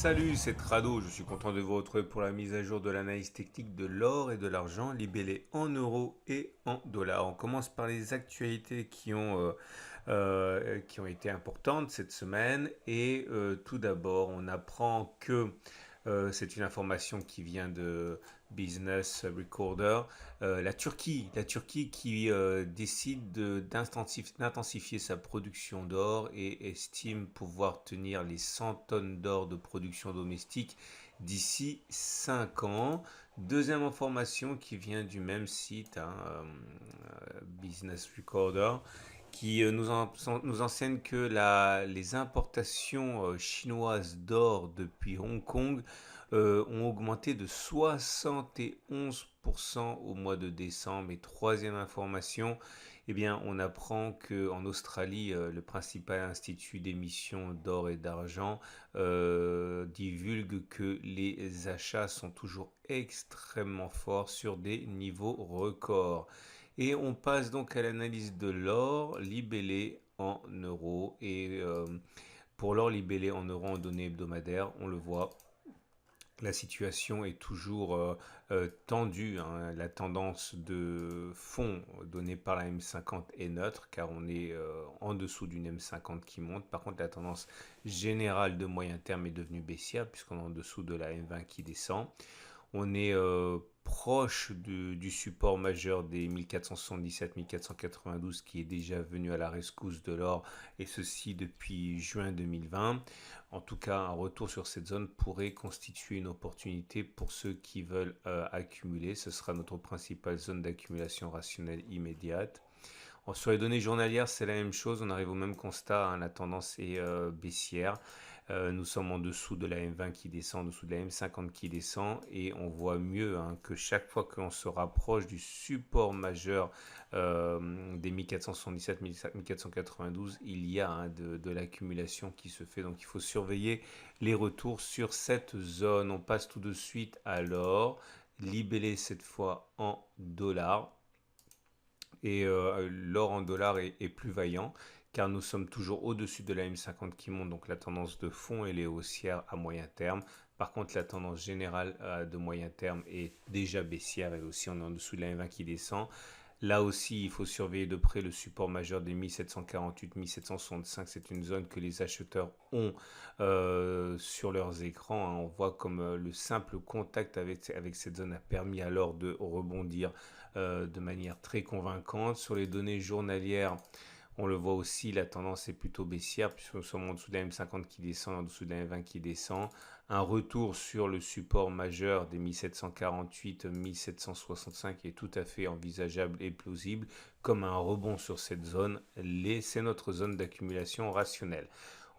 Salut, c'est Trado. Je suis content de vous retrouver pour la mise à jour de l'analyse technique de l'or et de l'argent libellés en euros et en dollars. On commence par les actualités qui ont été importantes cette semaine. Et tout d'abord, on apprend que c'est une information qui vient de Business Recorder. La Turquie qui décide d'intensifier sa production d'or et estime pouvoir tenir les 100 tonnes d'or de production domestique d'ici 5 ans. Deuxième information qui vient du même site, Business Recorder, qui nous enseigne que les importations chinoises d'or depuis Hong Kong ont augmenté de 71% au mois de décembre. Et troisième information, eh bien, on apprend qu'en Australie, le principal institut d'émission d'or et d'argent divulgue que les achats sont toujours extrêmement forts sur des niveaux records. Et on passe donc à l'analyse de l'or libellé en euros. Et pour l'or libellé en euros en données hebdomadaires, on le voit, la situation est toujours tendue, hein. La tendance de fond donnée par la M50 est neutre car on est en dessous d'une M50 qui monte. Par contre, la tendance générale de moyen terme est devenue baissière puisqu'on est en dessous de la M20 qui descend. On est proche du support majeur des 1477-1492 qui est déjà venu à la rescousse de l'or, et ceci depuis juin 2020. En tout cas, un retour sur cette zone pourrait constituer une opportunité pour ceux qui veulent accumuler. Ce sera notre principale zone d'accumulation rationnelle immédiate. Sur les données journalières, c'est la même chose. On arrive au même constat, hein. La tendance est baissière. Nous sommes en dessous de la M20 qui descend, en dessous de la M50 qui descend, et on voit mieux, hein, que chaque fois que l'on se rapproche du support majeur des 1477-1492, il y a, hein, de l'accumulation qui se fait. Donc il faut surveiller les retours sur cette zone. On passe tout de suite à l'or, libellé cette fois en dollars. Et l'or en dollars est plus vaillant car nous sommes toujours au-dessus de la M50 qui monte, donc la tendance de fond elle est haussière à moyen terme. Par contre, la tendance générale de moyen terme est déjà baissière, et aussi on est en dessous de la M20 qui descend. Là aussi, il faut surveiller de près le support majeur des 1748-1765. C'est une zone que les acheteurs ont sur leurs écrans, hein. On voit comme le simple contact avec cette zone a permis alors de rebondir de manière très convaincante. Sur les données journalières, on le voit aussi, la tendance est plutôt baissière puisque nous sommes en dessous de la M50 qui descend, en dessous de la M20 qui descend. Un retour sur le support majeur des 1748-1765 est tout à fait envisageable et plausible comme un rebond sur cette zone. C'est notre zone d'accumulation rationnelle.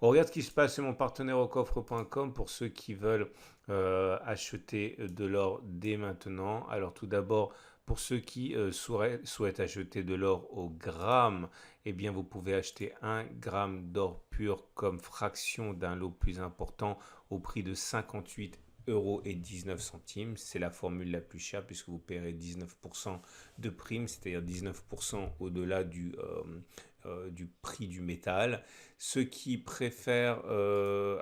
On regarde ce qui se passe sur mon partenaire au coffre.com pour ceux qui veulent acheter de l'or dès maintenant. Alors tout d'abord, pour ceux qui souhaitent acheter de l'or au gramme, eh bien vous pouvez acheter 1 gramme d'or pur comme fraction d'un lot plus important au prix de 58,19 €. C'est la formule la plus chère puisque vous paierez 19% de prime, c'est-à-dire 19% au-delà du prix du métal. Ceux qui préfèrent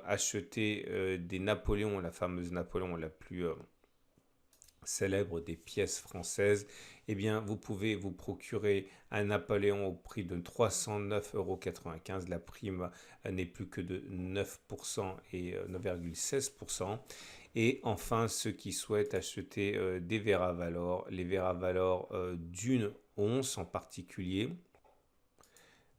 acheter des Napoléons, la fameuse Napoléon la plus célèbre des pièces françaises, eh bien vous pouvez vous procurer un Napoléon au prix de 309,95 €. La prime n'est plus que de 9% et 9,16%. Et enfin, ceux qui souhaitent acheter des Veravalor, les Veravalor d'une once en particulier,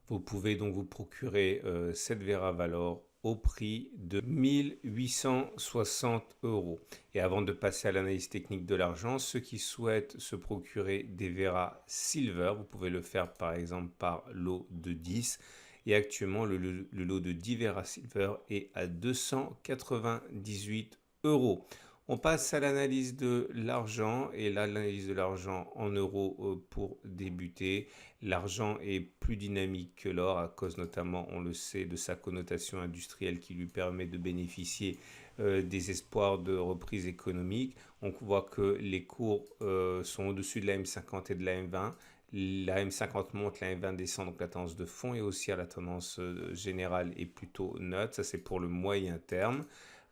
vous pouvez donc vous procurer cette Veravalor au prix de 1860 €. Et avant de passer à l'analyse technique de l'argent, ceux qui souhaitent se procurer des Vera Silver, vous pouvez le faire par exemple par lot de 10. Et actuellement, le lot de 10 Vera Silver est à 298 €. On passe à l'analyse de l'argent, et là l'analyse de l'argent en euros pour débuter. L'argent est plus dynamique que l'or à cause notamment, on le sait, de sa connotation industrielle qui lui permet de bénéficier des espoirs de reprise économique. On voit que les cours sont au-dessus de la M50 et de la M20. La M50 monte, la M20 descend, donc la tendance de fond est haussière, la tendance générale est plutôt neutre. Ça c'est pour le moyen terme.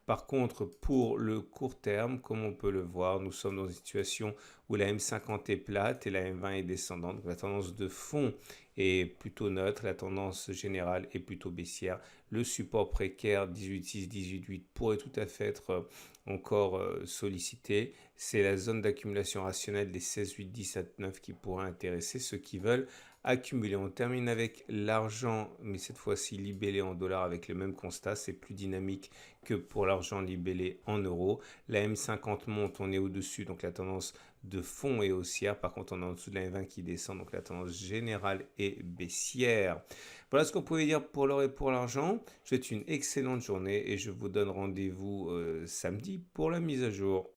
Par contre, pour le court terme, comme on peut le voir, nous sommes dans une situation où la M50 est plate et la M20 est descendante. Donc, la tendance de fond est plutôt neutre, la tendance générale est plutôt baissière. Le support précaire 18,6, 18,8 pourrait tout à fait être encore sollicité. C'est la zone d'accumulation rationnelle des 16, 8, 17, 9 qui pourrait intéresser ceux qui veulent accumuler. On termine avec l'argent, mais cette fois-ci libellé en dollars avec le même constat. C'est plus dynamique que pour l'argent libellé en euros. La M50 monte, on est au-dessus, donc la tendance de fond est haussière. Par contre, on est en dessous de la M20 qui descend, donc la tendance générale est baissière. Voilà ce qu'on pouvait dire pour l'or et pour l'argent. Je vous souhaite une excellente journée et je vous donne rendez-vous samedi pour la mise à jour.